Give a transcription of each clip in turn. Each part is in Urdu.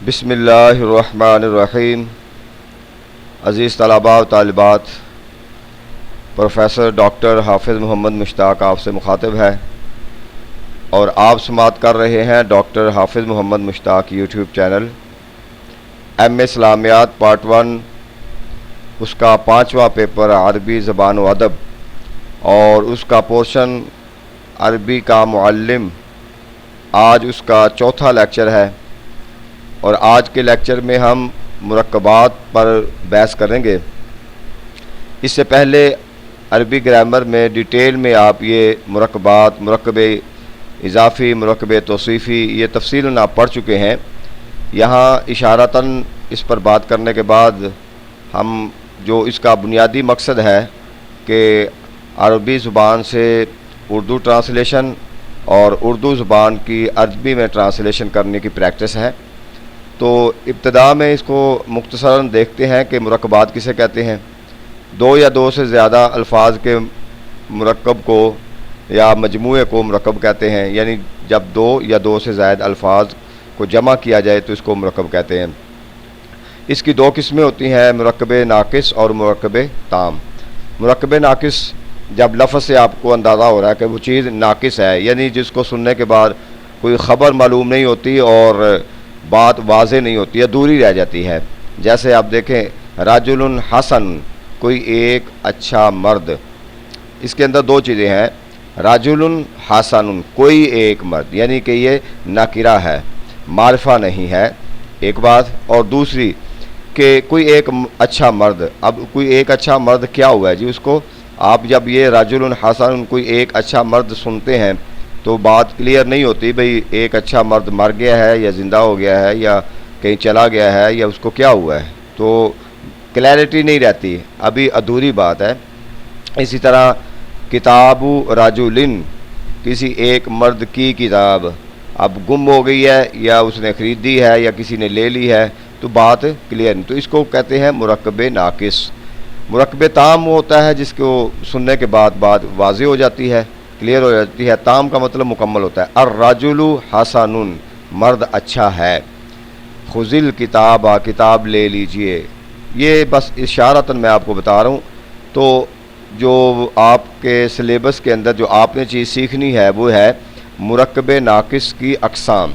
بسم اللہ الرحمن الرحیم۔ عزیز طلباء و طالبات، پروفیسر ڈاکٹر حافظ محمد مشتاق آپ سے مخاطب ہے اور آپ سماعت کر رہے ہیں ڈاکٹر حافظ محمد مشتاق یوٹیوب چینل۔ ایم اے اسلامیات پارٹ 1 اس کا 5واں پیپر عربی زبان و ادب اور اس کا پورشن عربی کا معلم، آج اس کا چوتھا لیکچر ہے اور آج کے لیکچر میں ہم مرکبات پر بحث کریں گے۔ اس سے پہلے عربی گرامر میں ڈیٹیل میں آپ یہ مرکبات، مرکب اضافی، مرکب توصیفی، یہ تفصیلاً آپ پڑھ چکے ہیں۔ یہاں اشارتاً اس پر بات کرنے کے بعد ہم جو اس کا بنیادی مقصد ہے کہ عربی زبان سے اردو ٹرانسلیشن اور اردو زبان کی عربی میں ٹرانسلیشن کرنے کی پریکٹس ہے، تو ابتدا میں اس کو مختصراً دیکھتے ہیں کہ مرکبات کسے کہتے ہیں۔ دو یا دو سے زیادہ الفاظ کے مرکب کو یا مجموعے کو مرکب کہتے ہیں، یعنی جب دو یا دو سے زائد الفاظ کو جمع کیا جائے تو اس کو مرکب کہتے ہیں۔ اس کی دو قسمیں ہوتی ہیں، مرکب ناقص اور مرکب تام۔ مرکب ناقص جب لفظ سے آپ کو اندازہ ہو رہا ہے کہ وہ چیز ناقص ہے، یعنی جس کو سننے کے بعد کوئی خبر معلوم نہیں ہوتی اور بات واضح نہیں ہوتی، ادھوری رہ جاتی ہے۔ جیسے آپ دیکھیں رجل حسن، کوئی ایک اچھا مرد، اس کے اندر دو چیزیں ہیں، رجل حسن کوئی ایک مرد، یعنی کہ یہ نکرہ ہے، معرفہ نہیں ہے، ایک بات۔ اور دوسری کہ کوئی ایک اچھا مرد۔ اب کوئی ایک اچھا مرد کیا ہوا ہے جی؟ اس کو آپ جب یہ رجل حسن کوئی ایک اچھا مرد سنتے ہیں تو بات کلیئر نہیں ہوتی، بھئی ایک اچھا مرد مر گیا ہے یا زندہ ہو گیا ہے یا کہیں چلا گیا ہے یا اس کو کیا ہوا ہے، تو کلیئرٹی نہیں رہتی، ابھی ادھوری بات ہے۔ اسی طرح کتاب رجل، کسی ایک مرد کی کتاب اب گم ہو گئی ہے یا اس نے خریدی ہے یا کسی نے لے لی ہے تو بات کلیئر نہیں، تو اس کو کہتے ہیں مرکب ناقص۔ مرکب تام وہ ہوتا ہے جس کو سننے کے بعد بات واضح ہو جاتی ہے، کلیئر ہو جاتی ہے۔ تام کا مطلب مکمل ہوتا ہے۔ الرجل حسن، مرد اچھا ہے۔ خذ الکتاب، کتاب لے لیجئے۔ یہ بس اشارتاً میں آپ کو بتا رہا ہوں، تو جو آپ کے سلیبس کے اندر جو آپ نے چیز سیکھنی ہے وہ ہے مرکب ناقص کی اقسام۔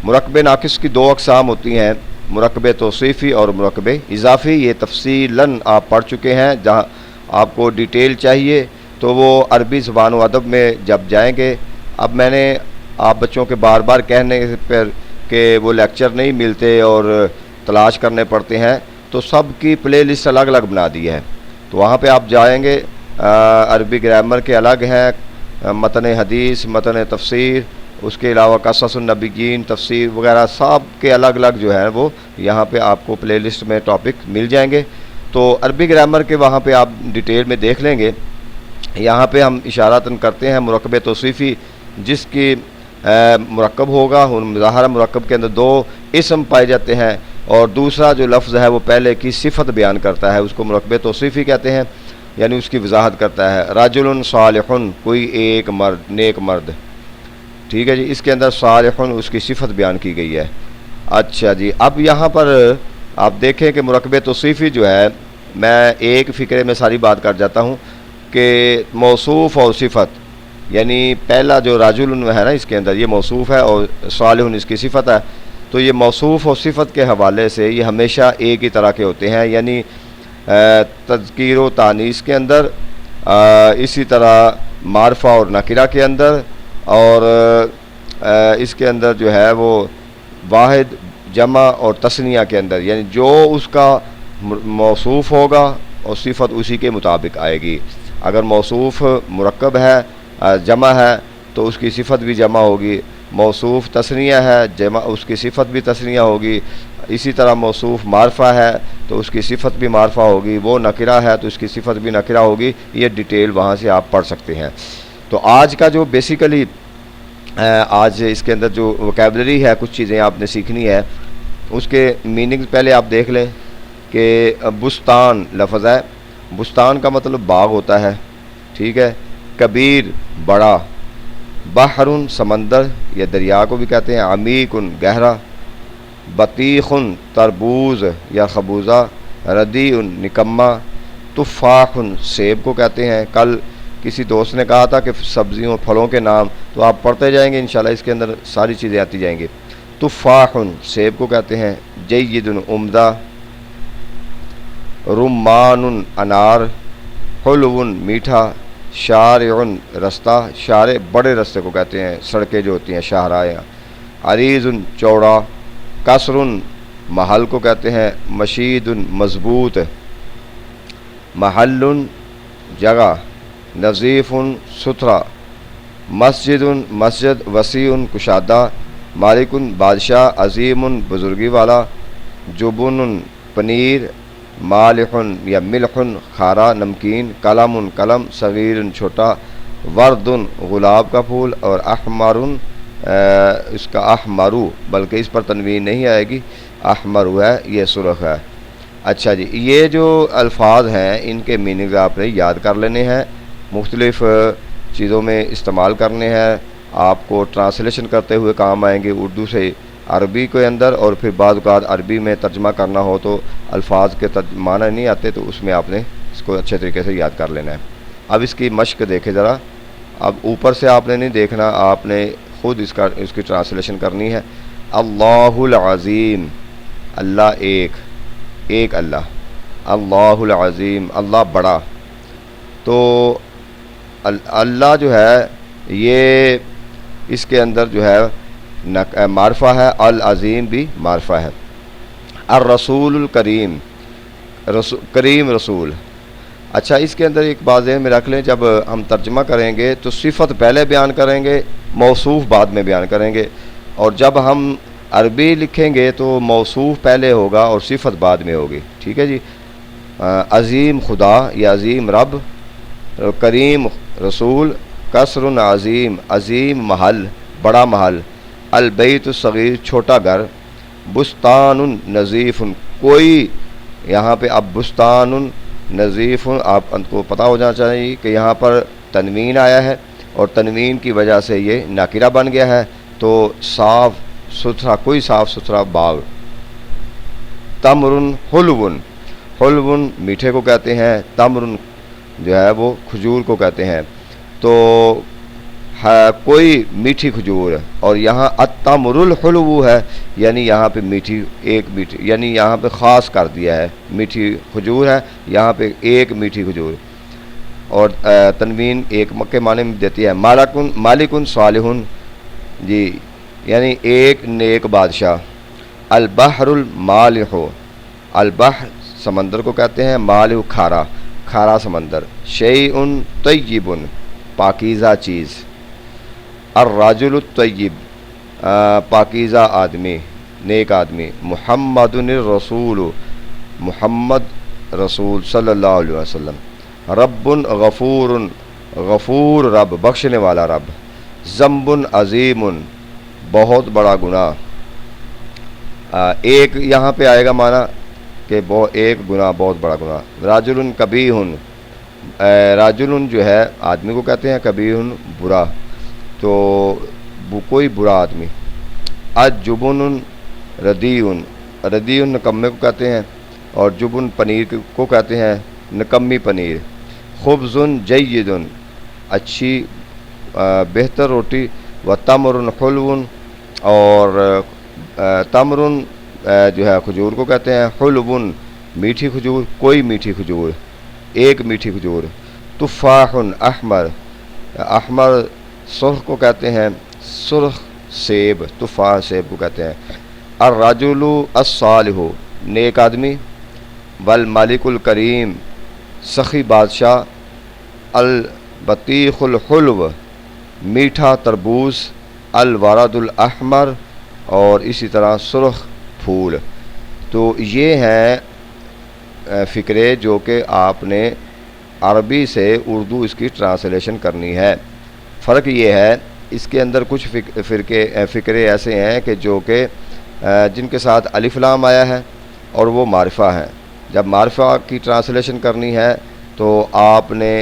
مرکب ناقص کی دو اقسام ہوتی ہیں، مرکب توصیفی اور مرکب اضافی۔ یہ تفصیلاً آپ پڑھ چکے ہیں، جہاں آپ کو ڈیٹیل چاہیے تو وہ عربی زبان و ادب میں جب جائیں گے۔ اب میں نے آپ بچوں کے بار بار کہنے پر کہ وہ لیکچر نہیں ملتے اور تلاش کرنے پڑتے ہیں، تو سب کی پلے لسٹ الگ الگ بنا دی ہے، تو وہاں پہ آپ جائیں گے۔ عربی گرامر کے الگ ہیں، متن حدیث، متن تفسیر، اس کے علاوہ قصص النبیین، تفسیر وغیرہ، سب کے الگ الگ جو ہے وہ یہاں پہ آپ کو پلے لسٹ میں ٹاپک مل جائیں گے، تو عربی گرامر کے وہاں پہ آپ ڈیٹیل میں دیکھ لیں گے۔ یہاں پہ ہم اشارتاً کرتے ہیں مرکب توصیفی، جس کی مرکب ہوگا، مظاہرہ مرکب کے اندر دو اسم پائے جاتے ہیں اور دوسرا جو لفظ ہے وہ پہلے کی صفت بیان کرتا ہے، اس کو مرکب توصیفی کہتے ہیں، یعنی اس کی وضاحت کرتا ہے۔ رجل صالح، کوئی ایک مرد، نیک مرد، ٹھیک ہے جی۔ اس کے اندر صالح اس کی صفت بیان کی گئی ہے۔ اچھا جی، اب یہاں پر آپ دیکھیں کہ مرکب توصیفی جو ہے، میں ایک فقرے میں ساری بات کر جاتا ہوں کہ موصوف اور صفت، یعنی پہلا جو رجل ہے نا، اس کے اندر یہ موصوف ہے اور صالح اس کی صفت ہے، تو یہ موصوف اور صفت کے حوالے سے یہ ہمیشہ ایک ہی طرح کے ہوتے ہیں، یعنی تذکیر و تانیث کے اندر، اسی طرح معرفہ اور نکرہ کے اندر، اور اس کے اندر جو ہے وہ واحد، جمع اور تثنیہ کے اندر، یعنی جو اس کا موصوف ہوگا اور صفت اسی کے مطابق آئے گی۔ اگر موصوف مرکب ہے، جمع ہے، تو اس کی صفت بھی جمع ہوگی۔ موصوف تثنیہ ہے، جمع، اس کی صفت بھی تثنیہ ہوگی۔ اسی طرح موصوف معرفہ ہے تو اس کی صفت بھی معرفہ ہوگی، وہ نکرہ ہے تو اس کی صفت بھی نکرہ ہوگی۔ یہ ڈیٹیل وہاں سے آپ پڑھ سکتے ہیں۔ تو آج کا جو بیسیکلی آج اس کے اندر جو ووکیبلری ہے، کچھ چیزیں آپ نے سیکھنی ہے، اس کے میننگ پہلے آپ دیکھ لیں کہ بستان لفظ ہے، بستان کا مطلب باغ ہوتا ہے، ٹھیک ہے۔ کبیر بڑا، بحر سمندر یا دریا کو بھی کہتے ہیں، عمیق گہرا، بطیخن تربوز یا خربوزہ، ردیء نکما، تفاح سیب کو کہتے ہیں۔ کل کسی دوست نے کہا تھا کہ سبزیوں پھلوں کے نام، تو آپ پڑھتے جائیں گے انشاءاللہ، اس کے اندر ساری چیزیں آتی جائیں گی۔ تفاح سیب کو کہتے ہیں، جید عمدہ، رمان انار، حلو میٹھا، شارع رستہ، شارع بڑے رستے کو کہتے ہیں، سڑکیں جو ہوتی ہیں شاہراہیں، عریض چوڑا، کسر محل کو کہتے ہیں، مشید مضبوط، محل جگہ، نظیف ستھرا، مسجد مسجد، وسیع کشادہ، مالک بادشاہ، عظیم بزرگی والا، جبن پنیر، مالح یا ملح کھارا نمکین، قلم قلم، صغیر چھوٹا، ورد گلاب کا پھول، اور احمر اس کا احمرو، بلکہ اس پر تنوین نہیں آئے گی، احمر ہے، یہ سرخ ہے۔ اچھا جی، یہ جو الفاظ ہیں ان کے میننگ آپ نے یاد کر لینے ہیں، مختلف چیزوں میں استعمال کرنے ہیں، آپ کو ٹرانسلیشن کرتے ہوئے کام آئیں گے اردو سے عربی کے اندر، اور پھر بعض اوقات عربی میں ترجمہ کرنا ہو تو الفاظ کے معنی نہیں آتے، تو اس میں آپ نے اس کو اچھے طریقے سے یاد کر لینا ہے۔ اب اس کی مشق دیکھیں ذرا، اب اوپر سے آپ نے نہیں دیکھنا، آپ نے خود اس کی ٹرانسلیشن کرنی ہے۔ اللہ العظیم، اللہ ایک اللہ، اللہ العظیم، اللہ بڑا۔ تو اللہ جو ہے یہ اس کے اندر جو ہے معرفہ ہے، العظیم بھی معرفہ ہے۔ الرسول الکریم، کریم رسول۔ اچھا، اس کے اندر ایک بات ذہن میں رکھ لیں، جب ہم ترجمہ کریں گے تو صفت پہلے بیان کریں گے، موصوف بعد میں بیان کریں گے، اور جب ہم عربی لکھیں گے تو موصوف پہلے ہوگا اور صفت بعد میں ہوگی، ٹھیک ہے جی۔ عظیم خدا یا عظیم رب، کریم رسول، کسر عظیم، عظیم محل، بڑا محل، البیت الصغیر چھوٹا گھر، بستان نظیف، کوئی یہاں پہ اب بستان نظیف، آپ کو پتہ ہو جانا چاہیے کہ یہاں پر تنوین آیا ہے، اور تنوین کی وجہ سے یہ ناکرہ بن گیا ہے، تو صاف ستھرا، کوئی صاف ستھرا باغ۔ تمر حلو، حلو میٹھے کو کہتے ہیں، تمر جو ہے وہ کھجور کو کہتے ہیں، تو کوئی میٹھی کھجور، اور یہاں التمر الحلو ہے، یعنی یہاں پہ میٹھی، ایک میٹھی، یعنی یہاں پہ خاص کر دیا ہے، میٹھی کھجور ہے، یہاں پہ ایک میٹھی کھجور، اور تنوین ایک کے معنی میں دیتی ہے۔ مالک صالح، جی یعنی ایک نیک بادشاہ۔ البحر المالح، البحر سمندر کو کہتے ہیں، مالح کھارا، کھارا سمندر۔ شیء طیب، پاکیزہ چیز۔ الرجل الطیب، پاکیزہ آدمی، نیک آدمی۔ محمد الرسول، محمد رسول صلی اللہ علیہ وسلم۔ رب غفور، غفور رب، بخشنے والا رب۔ ذنب عظیم، بہت بڑا گناہ۔ ایک یہاں پہ آئے گا معنی کہ ایک گناہ، بہت بڑا گناہ۔ راجل کبیح، راجل جو ہے آدمی کو کہتے ہیں، کبیح برا، تو کوئی برا آدمی۔ الجبن ردیء، ردیء نکمے کو کہتے ہیں، اور جبن پنیر کو کہتے ہیں، نکمی پنیر۔ خبز جید، اچھی بہتر روٹی۔ و تمر حلو، اور تمر جو ہے کھجور کو کہتے ہیں، حلو میٹھی کھجور، کوئی میٹھی کھجور، ایک میٹھی کھجور۔ تفاح احمر، احمر سرخ کو کہتے ہیں، سرخ سیب، تفاح سیب کو کہتے ہیں۔ الرجل الصالح، نیک آدمی۔ والملک الکریم، سخی بادشاہ۔ البطیخ الحلو، میٹھا تربوز۔ الورد الاحمر، اور اسی طرح سرخ پھول۔ تو یہ ہیں فقرے جو کہ آپ نے عربی سے اردو اس کی ٹرانسلیشن کرنی ہے۔ فرق یہ ہے اس کے اندر کچھ فقرے ایسے ہیں کہ جو کہ جن کے ساتھ الف لام آیا ہے اور وہ معرفہ ہیں۔ جب معرفہ کی ٹرانسلیشن کرنی ہے تو آپ نے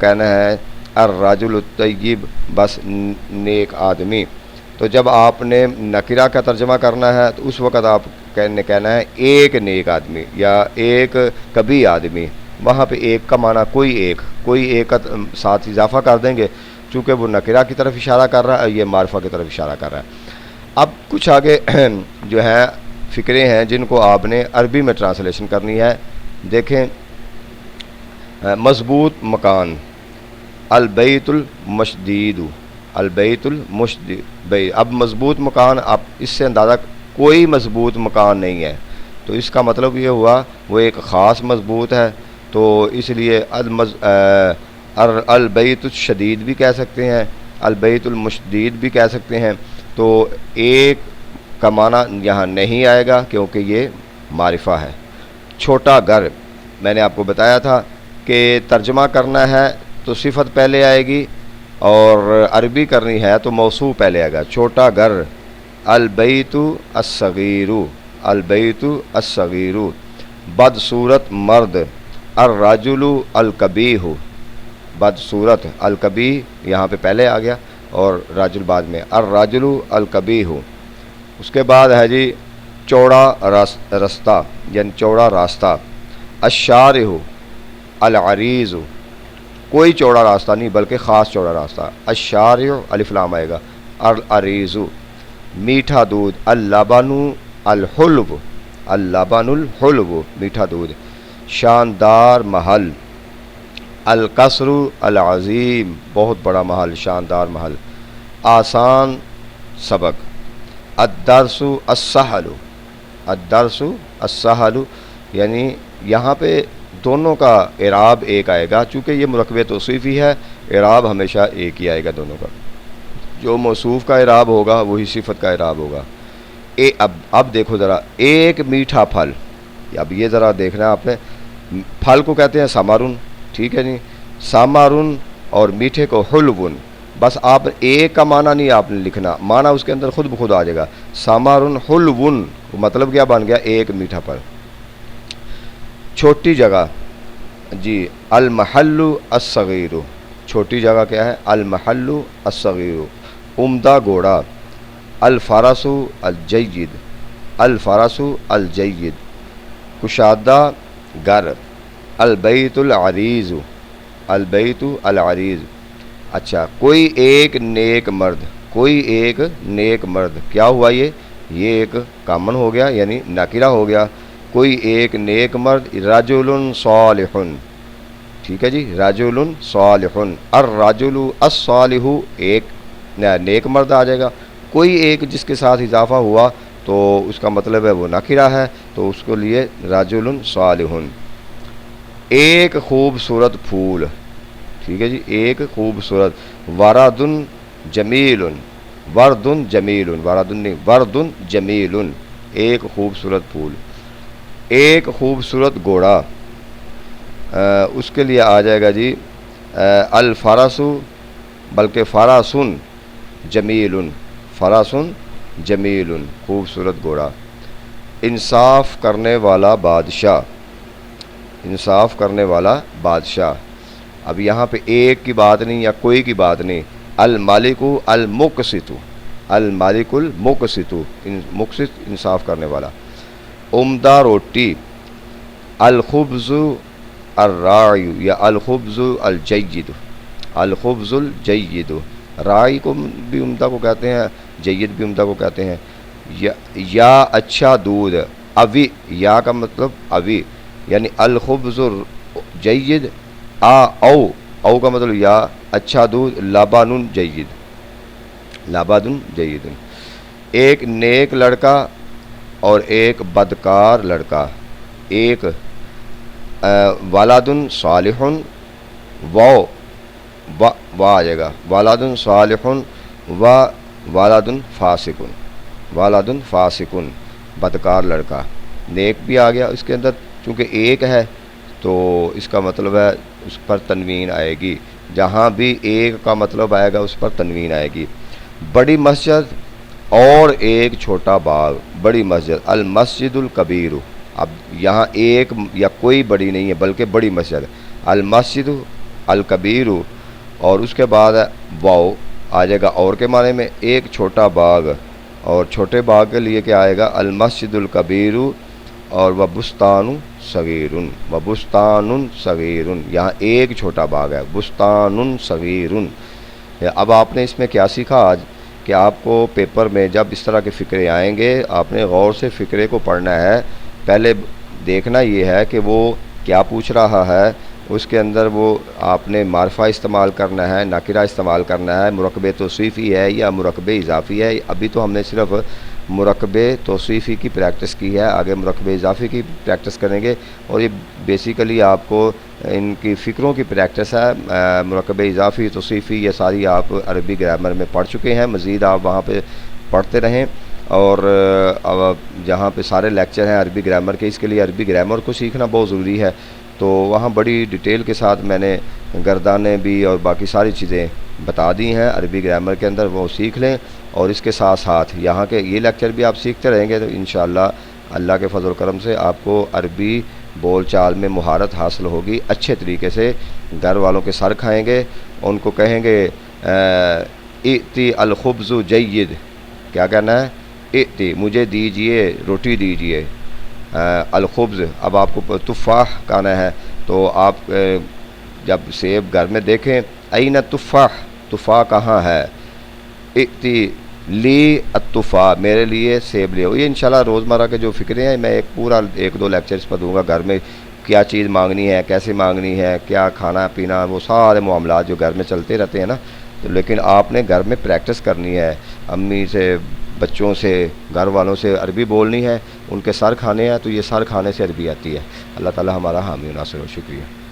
کہنا ہے الرجل الطیب، بس نیک آدمی۔ تو جب آپ نے نکرہ کا ترجمہ کرنا ہے تو اس وقت آپ کہنا ہے ایک نیک آدمی یا ایک کبھی آدمی، وہاں پہ ایک کا معنی کوئی ایک کا ساتھ اضافہ کر دیں گے، چونکہ وہ نکرہ کی طرف اشارہ کر رہا ہے، یہ معرفہ کی طرف اشارہ کر رہا ہے۔ اب کچھ آگے جو ہے فکرے ہیں جن کو آپ نے عربی میں ٹرانسلیشن کرنی ہے۔ دیکھیں، مضبوط مکان، البیت المشدید، البیت المشدید، اب مضبوط مکان، اب اس سے اندازہ کوئی مضبوط مکان نہیں ہے، تو اس کا مطلب یہ ہوا وہ ایک خاص مضبوط ہے، تو اس لیے البیت الشدید بھی کہہ سکتے ہیں، البیت المشدید بھی کہہ سکتے ہیں۔ تو ایک کا معنی یہاں نہیں آئے گا کیونکہ یہ معرفہ ہے۔ چھوٹا گھر، میں نے آپ کو بتایا تھا کہ ترجمہ کرنا ہے تو صفت پہلے آئے گی، اور عربی کرنی ہے تو موصوف پہلے آئے گا۔ چھوٹا گھر، البیت الصغیر، البیت الصغیر۔ بدصورت مرد، الرجل القبیح، بدصورت القبیح یہاں پہ پہلے آ گیا اور راجل بعد میں، الرجل القبیح۔ اس کے بعد ہے جی چوڑا رستہ، یعنی چوڑا راستہ، الشارع العریض، کوئی چوڑا راستہ نہیں بلکہ خاص چوڑا راستہ، الشارع الف لام آئے گا، العریض۔ میٹھا دودھ، اللبن الحلب، اللبن الحلب، میٹھا دودھ۔ شاندار محل، القصر العظیم، بہت بڑا محل، شاندار محل۔ آسان سبق، الدرس السہل، الدرس السہل، یعنی یہاں پہ دونوں کا اعراب ایک آئے گا، چونکہ یہ مرکب توصیفی ہے، اعراب ہمیشہ ایک ہی آئے گا دونوں کا، جو موصوف کا اعراب ہوگا وہی صفت کا اعراب ہوگا۔ اب دیکھو ذرا، ایک میٹھا پھل، اب یہ ذرا دیکھنا ہے آپ نے، پھل کو کہتے ہیں سامارون، ٹھیک ہے نہیں، سامارون، اور میٹھے کو حلبن، بس آپ ایک کا معنی نہیں آپ نے لکھنا، معنی اس کے اندر خود بخود آ جائے گا، سامارون حلبن، مطلب کیا بن گیا؟ ایک میٹھا پھل۔ چھوٹی جگہ جی، المحل الصغیر، چھوٹی جگہ کیا ہے؟ المحل الصغیر۔ عمدہ گھوڑا، الفرس الجید، الفرس الجید۔ کشادہ گھر، البیت العریض، البیت العریض۔ اچھا، کوئی ایک نیک مرد، کوئی ایک نیک مرد، کیا ہوا یہ ایک کامن ہو گیا، یعنی نکرہ ہو گیا، کوئی ایک نیک مرد، رجل صالح، ٹھیک ہے جی، رجل صالح، الرجل الصالح، ایک نیک مرد آ جائے گا، کوئی ایک جس کے ساتھ اضافہ ہوا تو اس کا مطلب ہے وہ نکرہ ہے، تو اس کے لیے رجل صالح۔ ایک خوبصورت پھول، ٹھیک ہے جی، ایک خوبصورت، ورد جمیل، ورد جمیل، ورد نہیں، ورد جمیل، ایک خوبصورت پھول۔ ایک خوبصورت گھوڑا، اس کے لیے آ جائے گا جی الفرس، بلکہ فرسن جمیل، فرسن جمیل، خوبصورت گھوڑا۔ انصاف کرنے والا بادشاہ، انصاف کرنے والا بادشاہ، اب یہاں پہ ایک کی بات نہیں یا کوئی کی بات نہیں، المالک المقسط، المالک المقسط، مقسط انصاف کرنے والا۔ عمدہ روٹی، الخبز الراعی یا الخبز الجید، الخبز الجید، راعی کو بھی عمدہ کو کہتے ہیں، جید بھی عمدہ کو کہتے ہیں۔ یا اچھا دودھ، اوی، یا کا مطلب اوی، یعنی الخبز جید، او کا مطلب یا اچھا دودھ، لبن جید، لبن جید۔ ایک نیک لڑکا اور ایک بدکار لڑکا، ایک ولد صالح، و آ جائے گا، ولد صالح و ولد فاسق، ولد فاسق، بدکار لڑکا، نیک بھی آ گیا اس کے اندر، چونکہ ایک ہے تو اس کا مطلب ہے اس پر تنوین آئے گی، جہاں بھی ایک کا مطلب آئے گا اس پر تنوین آئے گی۔ بڑی مسجد اور ایک چھوٹا باغ، بڑی مسجد، المسجد الکبیر، اب یہاں ایک یا کوئی بڑی نہیں ہے بلکہ بڑی مسجد، المسجد الکبیر، اور اس کے بعد ہے واو، آ جائے گا اور کے معنی میں ایک چھوٹا باغ، اور چھوٹے باغ کے لیے کیا آئے گا المسجد الکبیر اور وبستان صغیرن، وبستان صغیرن، یہاں ایک چھوٹا باغ ہے، بستان صغیرن۔ اب آپ نے اس میں کیا سیکھا آج کہ آپ کو پیپر میں جب اس طرح کے فقرے آئیں گے آپ نے غور سے فقرے کو پڑھنا ہے۔ پہلے دیکھنا یہ ہے کہ وہ کیا پوچھ رہا ہے، اس کے اندر وہ آپ نے معرفہ استعمال کرنا ہے، نکرہ استعمال کرنا ہے، مرکب توصیفی ہے یا مرکب اضافی ہے۔ ابھی تو ہم نے صرف مرکب توصیفی کی پریکٹس کی ہے، آگے مرکب اضافی کی پریکٹس کریں گے، اور یہ بیسیکلی آپ کو ان کی فکروں کی پریکٹس ہے۔ مرکب اضافی، توصیفی، یہ ساری آپ عربی گرامر میں پڑھ چکے ہیں، مزید آپ وہاں پہ پڑھتے رہیں۔ اور جہاں پہ سارے لیکچر ہیں عربی گرامر کے، اس کے لیے عربی گرامر کو سیکھنا بہت ضروری ہے، تو وہاں بڑی ڈیٹیل کے ساتھ میں نے گردانے بھی اور باقی ساری چیزیں بتا دی ہیں عربی گرامر کے اندر، وہ سیکھ لیں۔ اور اس کے ساتھ ساتھ یہاں کے یہ لیکچر بھی آپ سیکھتے رہیں گے تو انشاءاللہ اللہ کے فضل و کرم سے آپ کو عربی بول چال میں مہارت حاصل ہوگی اچھے طریقے سے۔ گھر والوں کے سر کھائیں گے، ان کو کہیں گے ائتی الخبز جید، کیا کہنا ہے؟ ائتی، مجھے دیجئے، روٹی دیجئے، الخبز، اب آپ کو تفاح کہنا ہے تو آپ جب سیب گھر میں دیکھیں این تفاح، تفاح کہاں ہے، ائتی لی التفاح، میرے لیے سیب لے۔ یہ انشاءاللہ روزمرہ کے جو فکرے ہیں میں ایک پورا 1-2 لیکچرز پر دوں گا، گھر میں کیا چیز مانگنی ہے، کیسے مانگنی ہے، کیا کھانا پینا، وہ سارے معاملات جو گھر میں چلتے رہتے ہیں نا، تو لیکن آپ نے گھر میں پریکٹس کرنی ہے، امی سے، بچوں سے، گھر والوں سے عربی بولنی ہے، ان کے سر کھانے ہیں، تو یہ سر کھانے سے عربی آتی ہے۔ اللہ تعالی ہمارا حامی و ناصر ہو۔ شکریہ۔